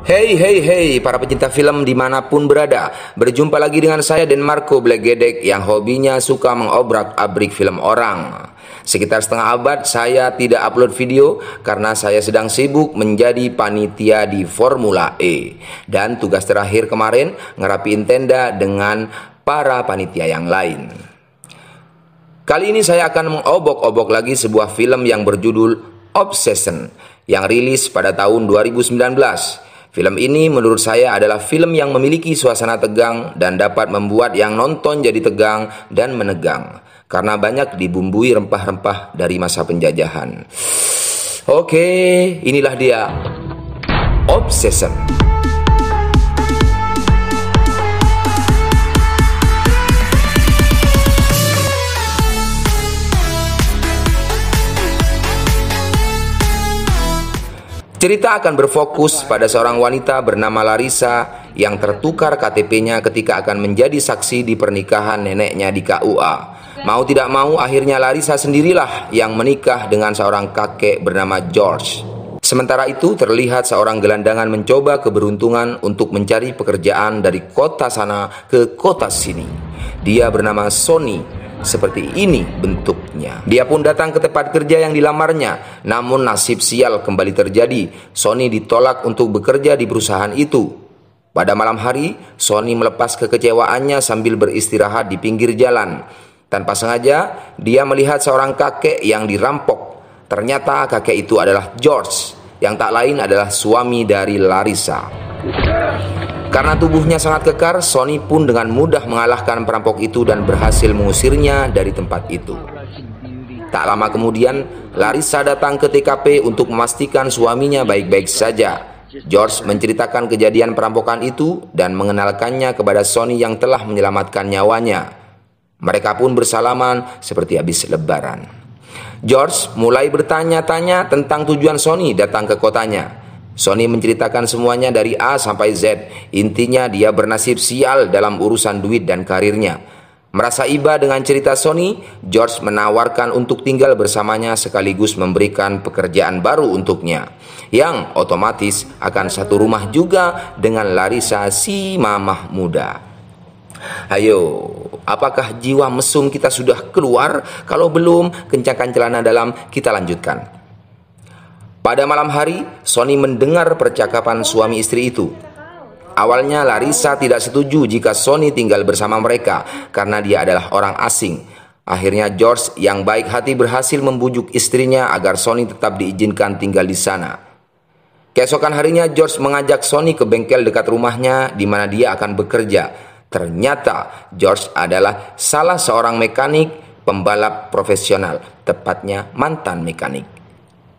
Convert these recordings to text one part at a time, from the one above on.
Hey hey hey para pecinta film dimanapun berada. Berjumpa lagi dengan saya dan Marco Blegedek yang hobinya suka mengobrak-abrik film orang. Sekitar setengah abad saya tidak upload video karena saya sedang sibuk menjadi panitia di Formula E. Dan tugas terakhir kemarin ngerapiin tenda dengan para panitia yang lain. Kali ini saya akan mengobok-obok lagi sebuah film yang berjudul Obsession yang rilis pada tahun 2019. Film ini menurut saya adalah film yang memiliki suasana tegang dan dapat membuat yang nonton jadi tegang dan menegang karena banyak dibumbui rempah-rempah dari masa penjajahan. Oke, inilah dia Obsession. Cerita akan berfokus pada seorang wanita bernama Larissa yang tertukar KTP-nya ketika akan menjadi saksi di pernikahan neneknya di KUA. Mau tidak mau akhirnya Larissa sendirilah yang menikah dengan seorang kakek bernama George. Sementara itu terlihat seorang gelandangan mencoba keberuntungan untuk mencari pekerjaan dari kota sana ke kota sini. Dia bernama Sonny. Seperti ini bentuknya. Dia pun datang ke tempat kerja yang dilamarnya. Namun nasib sial kembali terjadi. Sonny ditolak untuk bekerja di perusahaan itu. Pada malam hari, Sonny melepas kekecewaannya sambil beristirahat di pinggir jalan. Tanpa sengaja, dia melihat seorang kakek yang dirampok. Ternyata kakek itu adalah George, yang tak lain adalah suami dari Larissa. Karena tubuhnya sangat kekar, Sonny pun dengan mudah mengalahkan perampok itu dan berhasil mengusirnya dari tempat itu. Tak lama kemudian, Larissa datang ke TKP untuk memastikan suaminya baik-baik saja. George menceritakan kejadian perampokan itu dan mengenalkannya kepada Sonny yang telah menyelamatkan nyawanya. Mereka pun bersalaman seperti habis lebaran. George mulai bertanya-tanya tentang tujuan Sonny datang ke kotanya. Sonny menceritakan semuanya dari A sampai Z. Intinya dia bernasib sial dalam urusan duit dan karirnya. Merasa iba dengan cerita Sonny, George menawarkan untuk tinggal bersamanya sekaligus memberikan pekerjaan baru untuknya, yang otomatis akan satu rumah juga dengan Larissa si mamah muda. Ayo, apakah jiwa mesum kita sudah keluar? Kalau belum, kencangkan celana dalam, kita lanjutkan. Pada malam hari, Sonny mendengar percakapan suami istri itu. Awalnya Larissa tidak setuju jika Sonny tinggal bersama mereka karena dia adalah orang asing. Akhirnya George yang baik hati berhasil membujuk istrinya agar Sonny tetap diizinkan tinggal di sana. Keesokan harinya George mengajak Sonny ke bengkel dekat rumahnya di mana dia akan bekerja. Ternyata George adalah salah seorang mekanik pembalap profesional, tepatnya mantan mekanik.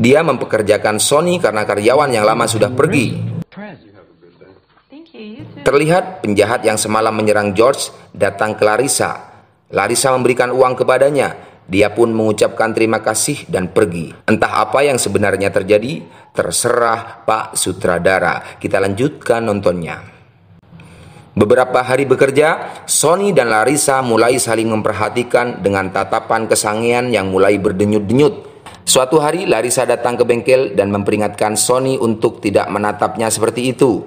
Dia mempekerjakan Sonny karena karyawan yang lama sudah pergi. Terlihat penjahat yang semalam menyerang George datang ke Larissa. Larissa memberikan uang kepadanya. Dia pun mengucapkan terima kasih dan pergi. Entah apa yang sebenarnya terjadi, terserah Pak Sutradara. Kita lanjutkan nontonnya. Beberapa hari bekerja, Sonny dan Larissa mulai saling memperhatikan dengan tatapan kesangian yang mulai berdenyut-denyut. Suatu hari Larissa datang ke bengkel dan memperingatkan Sonny untuk tidak menatapnya seperti itu.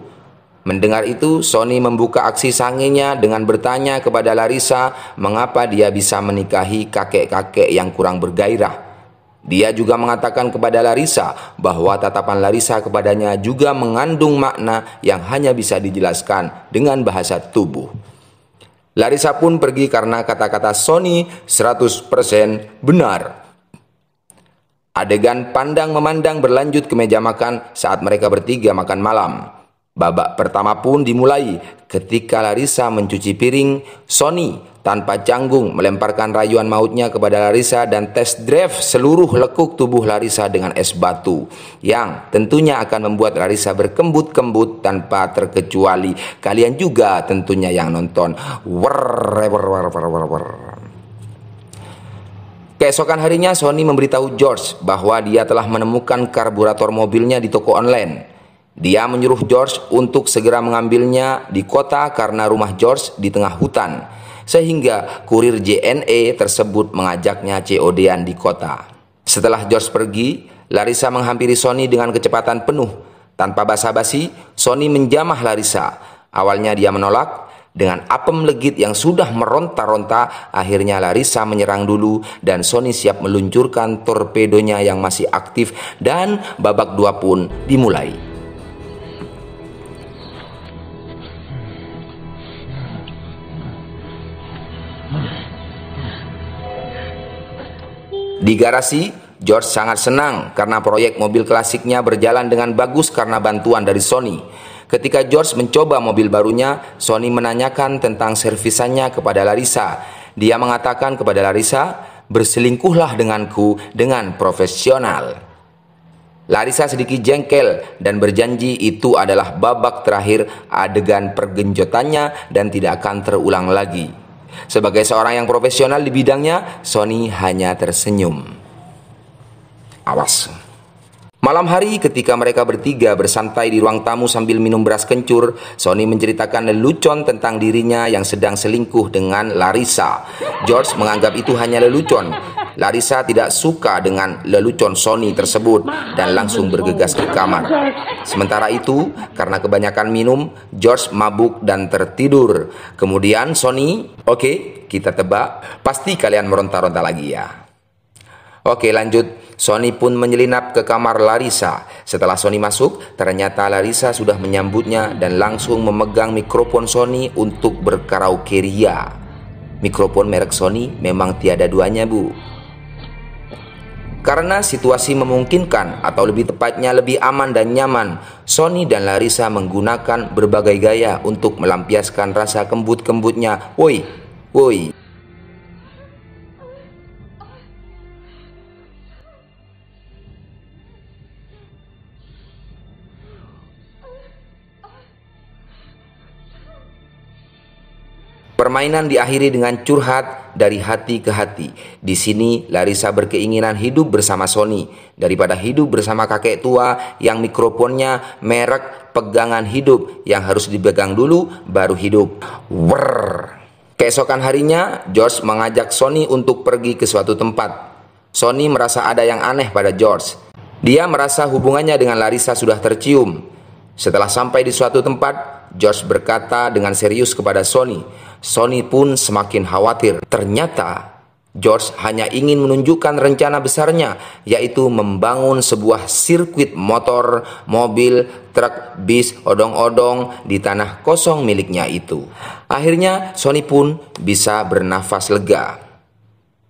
Mendengar itu, Sonny membuka aksi sangenya dengan bertanya kepada Larissa mengapa dia bisa menikahi kakek-kakek yang kurang bergairah. Dia juga mengatakan kepada Larissa bahwa tatapan Larissa kepadanya juga mengandung makna yang hanya bisa dijelaskan dengan bahasa tubuh. Larissa pun pergi karena kata-kata Sonny 100% benar. Adegan pandang memandang berlanjut ke meja makan saat mereka bertiga makan malam. Babak pertama pun dimulai ketika Larissa mencuci piring. Sonny tanpa canggung melemparkan rayuan mautnya kepada Larissa dan test drive seluruh lekuk tubuh Larissa dengan es batu, yang tentunya akan membuat Larissa berkembut-kembut tanpa terkecuali. Kalian juga tentunya yang nonton. Keesokan harinya Sonny memberitahu George bahwa dia telah menemukan karburator mobilnya di toko online. Dia menyuruh George untuk segera mengambilnya di kota karena rumah George di tengah hutan. Sehingga kurir JNE tersebut mengajaknya COD-an di kota. Setelah George pergi, Larissa menghampiri Sonny dengan kecepatan penuh. Tanpa basa-basi, Sony menjamah Larissa. Awalnya dia menolak. Dengan apem legit yang sudah meronta-ronta, akhirnya Larissa menyerang dulu dan Sony siap meluncurkan torpedonya yang masih aktif dan babak 2 pun dimulai. Di garasi, George sangat senang karena proyek mobil klasiknya berjalan dengan bagus karena bantuan dari Sony. Ketika George mencoba mobil barunya, Sony menanyakan tentang servisannya kepada Larissa. Dia mengatakan kepada Larissa, "Berselingkuhlah denganku dengan profesional." Larissa sedikit jengkel dan berjanji itu adalah babak terakhir adegan pergenjotannya dan tidak akan terulang lagi. Sebagai seorang yang profesional di bidangnya, Sony hanya tersenyum. Awas. Malam hari ketika mereka bertiga bersantai di ruang tamu sambil minum beras kencur, Sony menceritakan lelucon tentang dirinya yang sedang selingkuh dengan Larissa. George menganggap itu hanya lelucon. Larissa tidak suka dengan lelucon Sony tersebut dan langsung bergegas ke kamar. Sementara itu, karena kebanyakan minum, George mabuk dan tertidur. Kemudian Sony, "Oke, kita tebak, pasti kalian meronta-ronta lagi ya." Oke, lanjut. Sony pun menyelinap ke kamar Larissa. Setelah Sony masuk, ternyata Larissa sudah menyambutnya dan langsung memegang mikrofon Sony untuk berkaraoke ria. Mikrofon merek Sony memang tiada duanya, Bu. Karena situasi memungkinkan, atau lebih tepatnya lebih aman dan nyaman, Sony dan Larissa menggunakan berbagai gaya untuk melampiaskan rasa kembut-kembutnya. Woi, woi. Permainan diakhiri dengan curhat dari hati ke hati. Di sini Larissa berkeinginan hidup bersama Sony daripada hidup bersama kakek tua yang mikrofonnya merek pegangan hidup yang harus dipegang dulu baru hidup. Wrrr. Keesokan harinya, George mengajak Sony untuk pergi ke suatu tempat. Sony merasa ada yang aneh pada George. Dia merasa hubungannya dengan Larissa sudah tercium. Setelah sampai di suatu tempat, George berkata dengan serius kepada Sony. Sony pun semakin khawatir. Ternyata George hanya ingin menunjukkan rencana besarnya, yaitu membangun sebuah sirkuit motor, mobil, truk, bis, odong-odong di tanah kosong miliknya itu. Akhirnya Sony pun bisa bernafas lega.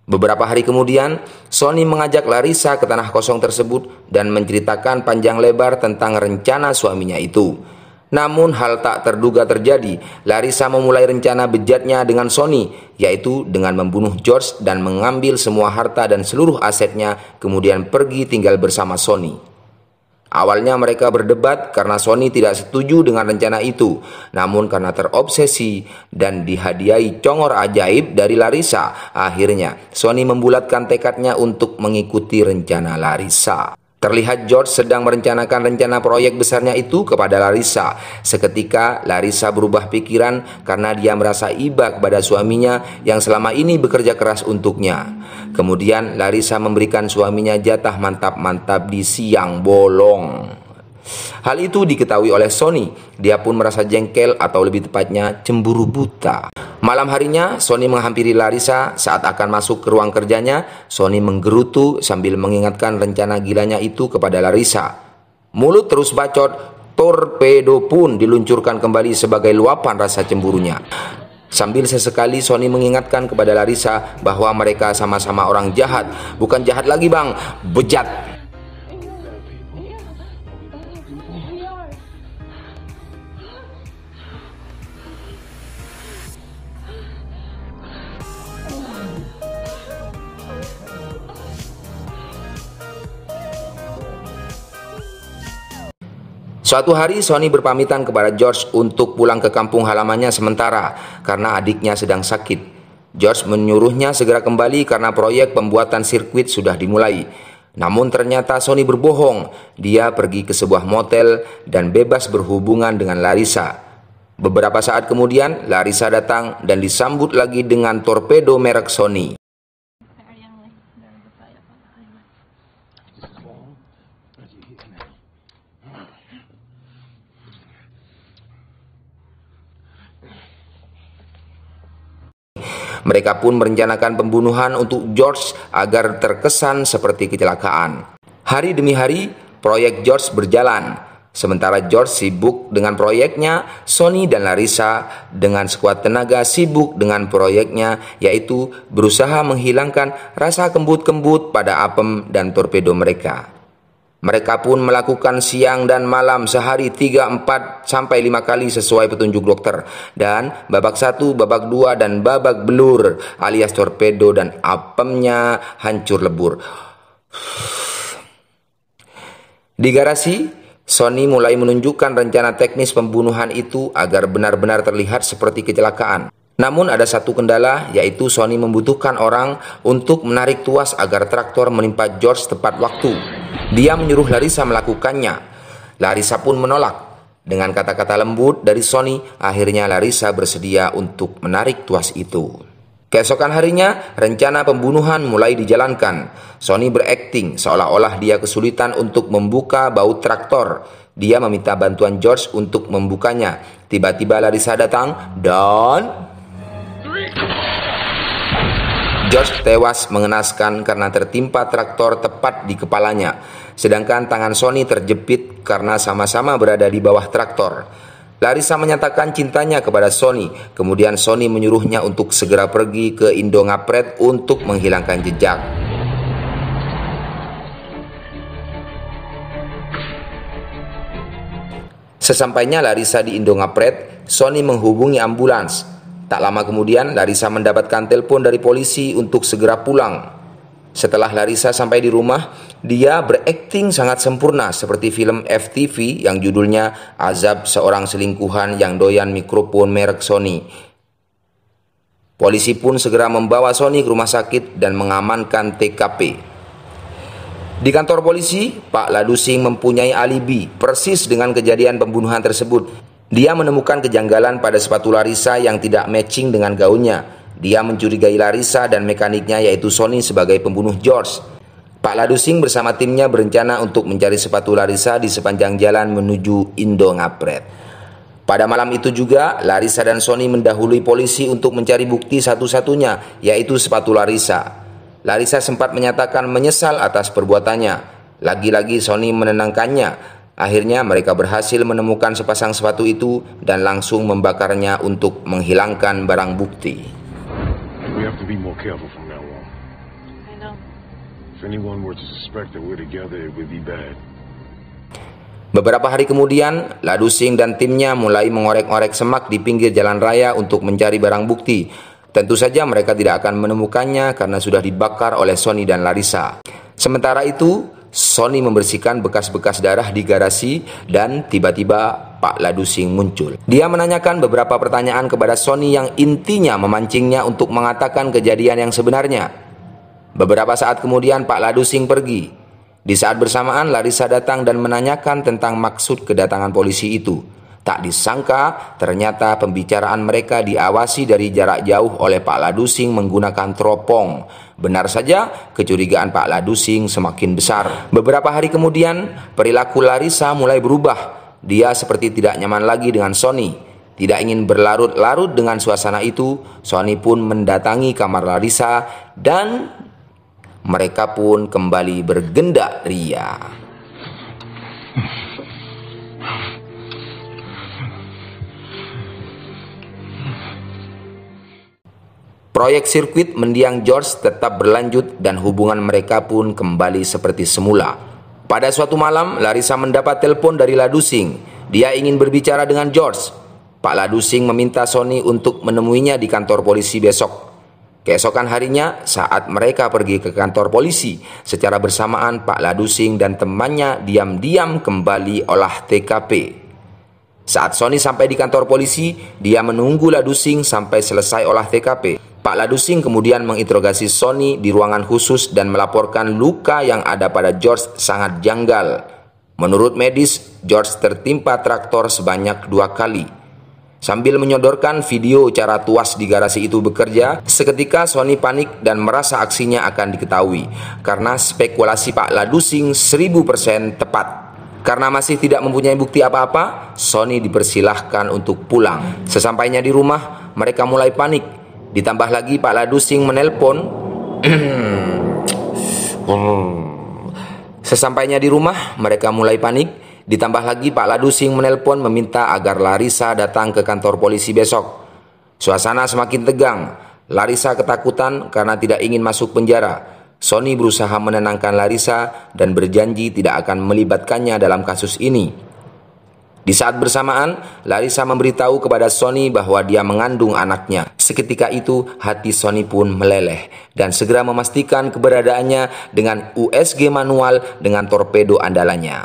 Beberapa hari kemudian, Sony mengajak Larissa ke tanah kosong tersebut dan menceritakan panjang lebar tentang rencana suaminya itu. Namun hal tak terduga terjadi. Larissa memulai rencana bejatnya dengan Sony, yaitu dengan membunuh George dan mengambil semua harta dan seluruh asetnya, kemudian pergi tinggal bersama Sony. Awalnya mereka berdebat karena Sony tidak setuju dengan rencana itu. Namun karena terobsesi dan dihadiahi congor ajaib dari Larissa, akhirnya Sony membulatkan tekadnya untuk mengikuti rencana Larissa. Terlihat George sedang merencanakan rencana proyek besarnya itu kepada Larissa. Seketika Larissa berubah pikiran karena dia merasa iba kepada suaminya yang selama ini bekerja keras untuknya. Kemudian Larissa memberikan suaminya jatah mantap-mantap di siang bolong. Hal itu diketahui oleh Sony. Dia pun merasa jengkel atau lebih tepatnya cemburu buta. Malam harinya Sony menghampiri Larissa. Saat akan masuk ke ruang kerjanya, Sony menggerutu sambil mengingatkan rencana gilanya itu kepada Larissa. Mulut terus bacot, torpedo pun diluncurkan kembali sebagai luapan rasa cemburunya. Sambil sesekali Sony mengingatkan kepada Larissa bahwa mereka sama-sama orang jahat. Bukan jahat lagi bang, bejat. Suatu hari Sony berpamitan kepada George untuk pulang ke kampung halamannya sementara karena adiknya sedang sakit. George menyuruhnya segera kembali karena proyek pembuatan sirkuit sudah dimulai. Namun ternyata Sony berbohong. Dia pergi ke sebuah motel dan bebas berhubungan dengan Larissa. Beberapa saat kemudian Larissa datang dan disambut lagi dengan torpedo merek Sony. Mereka pun merencanakan pembunuhan untuk George agar terkesan seperti kecelakaan. Hari demi hari, proyek George berjalan. Sementara George sibuk dengan proyeknya, Sonny dan Larissa dengan sekuat tenaga sibuk dengan proyeknya, yaitu berusaha menghilangkan rasa kembut-kembut pada apem dan torpedo mereka. Mereka pun melakukan siang dan malam sehari 3, 4, sampai 5 kali sesuai petunjuk dokter. Dan babak 1, babak 2, dan babak belur alias torpedo dan apemnya hancur lebur. Di garasi, Sonny mulai menunjukkan rencana teknis pembunuhan itu agar benar-benar terlihat seperti kecelakaan. Namun ada satu kendala, yaitu Sonny membutuhkan orang untuk menarik tuas agar traktor menimpa George tepat waktu. Dia menyuruh Larissa melakukannya. Larissa pun menolak. Dengan kata-kata lembut dari Sonny, akhirnya Larissa bersedia untuk menarik tuas itu. Keesokan harinya, rencana pembunuhan mulai dijalankan. Sonny berakting seolah-olah dia kesulitan untuk membuka baut traktor. Dia meminta bantuan George untuk membukanya. Tiba-tiba Larissa datang dan George tewas mengenaskan karena tertimpa traktor tepat di kepalanya. Sedangkan tangan Sonny terjepit karena sama-sama berada di bawah traktor. Larissa menyatakan cintanya kepada Sonny. Kemudian Sonny menyuruhnya untuk segera pergi ke Indo Ngapret untuk menghilangkan jejak. Sesampainya Larissa di Indo Ngapret, Sonny menghubungi ambulans. Tak lama kemudian, Larissa mendapatkan telepon dari polisi untuk segera pulang. Setelah Larissa sampai di rumah, dia berakting sangat sempurna seperti film FTV yang judulnya Azab Seorang Selingkuhan yang Doyan Mikrofon merek Sony. Polisi pun segera membawa Sonny ke rumah sakit dan mengamankan TKP. Di kantor polisi, Pak Ladusing mempunyai alibi persis dengan kejadian pembunuhan tersebut. Dia menemukan kejanggalan pada sepatu Larissa yang tidak matching dengan gaunnya. Dia mencurigai Larissa dan mekaniknya yaitu Sonny sebagai pembunuh George. Pak Ladusing bersama timnya berencana untuk mencari sepatu Larissa di sepanjang jalan menuju Indo Ngapret. Pada malam itu juga, Larissa dan Sonny mendahului polisi untuk mencari bukti satu-satunya, yaitu sepatu Larissa. Larissa sempat menyatakan menyesal atas perbuatannya. Lagi-lagi Sonny menenangkannya. Akhirnya mereka berhasil menemukan sepasang sepatu itu dan langsung membakarnya untuk menghilangkan barang bukti. We have to be more careful from now on. I know. If anyone were to suspect that we're together, it would be bad. Beberapa hari kemudian, Ladusing dan timnya mulai mengorek-orek semak di pinggir jalan raya untuk mencari barang bukti. Tentu saja mereka tidak akan menemukannya karena sudah dibakar oleh Sonny dan Larissa. Sementara itu, Sonny membersihkan bekas-bekas darah di garasi dan tiba-tiba Pak Ladusing muncul. Dia menanyakan beberapa pertanyaan kepada Sonny yang intinya memancingnya untuk mengatakan kejadian yang sebenarnya. Beberapa saat kemudian Pak Ladusing pergi. Di saat bersamaan Larissa datang dan menanyakan tentang maksud kedatangan polisi itu. Tak disangka ternyata pembicaraan mereka diawasi dari jarak jauh oleh Pak Ladusing menggunakan teropong. Benar saja, kecurigaan Pak Ladusing semakin besar. Beberapa hari kemudian, perilaku Larissa mulai berubah. Dia seperti tidak nyaman lagi dengan Sonny. Tidak ingin berlarut-larut dengan suasana itu, Sonny pun mendatangi kamar Larissa dan mereka pun kembali bergendak ria. Proyek sirkuit mendiang George tetap berlanjut dan hubungan mereka pun kembali seperti semula. Pada suatu malam, Larissa mendapat telepon dari Ladusing. Dia ingin berbicara dengan George. Pak Ladusing meminta Sonny untuk menemuinya di kantor polisi besok. Keesokan harinya, saat mereka pergi ke kantor polisi, secara bersamaan Pak Ladusing dan temannya diam-diam kembali olah TKP. Saat Sonny sampai di kantor polisi, dia menunggu Ladusing sampai selesai olah TKP. Pak Ladusing kemudian menginterogasi Sonny di ruangan khusus dan melaporkan luka yang ada pada George sangat janggal. Menurut medis, George tertimpa traktor sebanyak 2 kali. Sambil menyodorkan video cara tuas di garasi itu bekerja, seketika Sonny panik dan merasa aksinya akan diketahui. Karena spekulasi Pak Ladusing 1000% tepat. Karena masih tidak mempunyai bukti apa-apa, Sonny dipersilahkan untuk pulang. Sesampainya di rumah, mereka mulai panik. Ditambah lagi Pak Ladusing menelpon. Sesampainya di rumah, mereka mulai panik. Ditambah lagi Pak Ladusing menelpon meminta agar Larissa datang ke kantor polisi besok. Suasana semakin tegang. Larissa ketakutan karena tidak ingin masuk penjara. Sony berusaha menenangkan Larissa dan berjanji tidak akan melibatkannya dalam kasus ini. Di saat bersamaan, Larissa memberitahu kepada Sony bahwa dia mengandung anaknya. Seketika itu, hati Sony pun meleleh dan segera memastikan keberadaannya dengan USG manual dengan torpedo andalannya.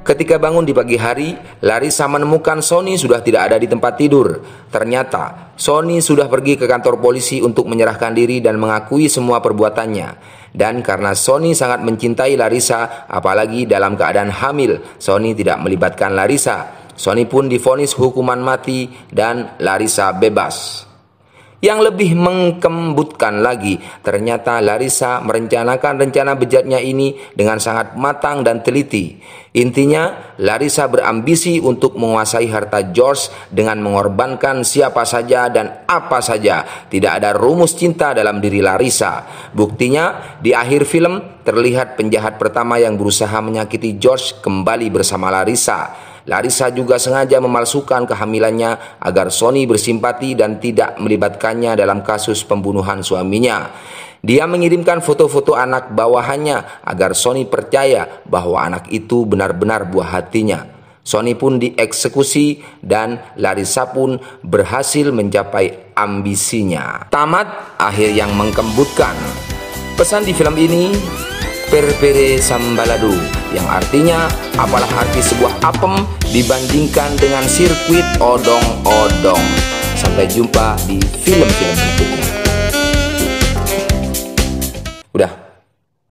Ketika bangun di pagi hari, Larissa menemukan Sony sudah tidak ada di tempat tidur. Ternyata, Sony sudah pergi ke kantor polisi untuk menyerahkan diri dan mengakui semua perbuatannya. Dan karena Sony sangat mencintai Larissa, apalagi dalam keadaan hamil, Sony tidak melibatkan Larissa. Sony pun divonis hukuman mati dan Larissa bebas. Yang lebih mengkembutkan lagi, ternyata Larissa merencanakan rencana bejatnya ini dengan sangat matang dan teliti. Intinya, Larissa berambisi untuk menguasai harta George dengan mengorbankan siapa saja dan apa saja. Tidak ada rumus cinta dalam diri Larissa. Buktinya, di akhir film terlihat penjahat pertama yang berusaha menyakiti George kembali bersama Larissa. Larissa juga sengaja memalsukan kehamilannya agar Sony bersimpati dan tidak melibatkannya dalam kasus pembunuhan suaminya. Dia mengirimkan foto-foto anak bawahannya agar Sony percaya bahwa anak itu benar-benar buah hatinya. Sony pun dieksekusi dan Larissa pun berhasil mencapai ambisinya. Tamat akhir yang mengkembutkan. Pesan di film ini, perpere sambaladu, yang artinya apalah arti sebuah apem dibandingkan dengan sirkuit odong-odong. Sampai jumpa di film-film berikutnya.